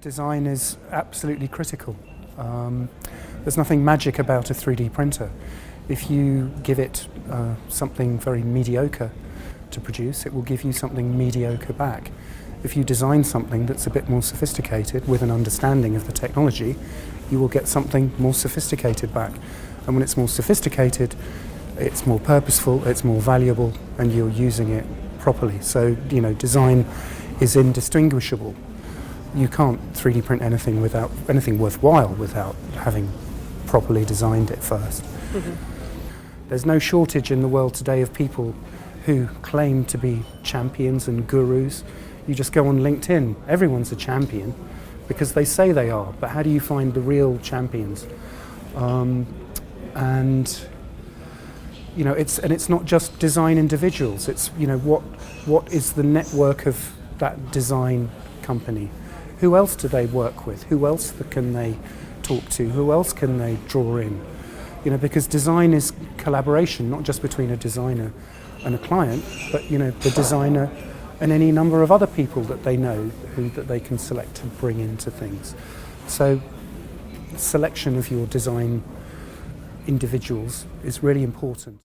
Design is absolutely critical. There's nothing magic about a 3D printer. If you give it something very mediocre to produce, it will give you something mediocre back. If you design something that's a bit more sophisticated with an understanding of the technology, you will get something more sophisticated back. And when it's more sophisticated, it's more purposeful, it's more valuable, and you're using it properly. So, design is indistinguishable. You can't 3D print anything worthwhile without having properly designed it first. Mm-hmm. There's no shortage in the world today of people who claim to be champions and gurus. You just go on LinkedIn, everyone's a champion because they say they are, but how do you find the real champions? It's not just design individuals. It's what is the network of that design company? Who else do they work with? Who else can they talk to? Who else can they draw in? Because design is collaboration, not just between a designer and a client, but the designer and any number of other people that they know that they can select to bring into things. So selection of your design individuals is really important.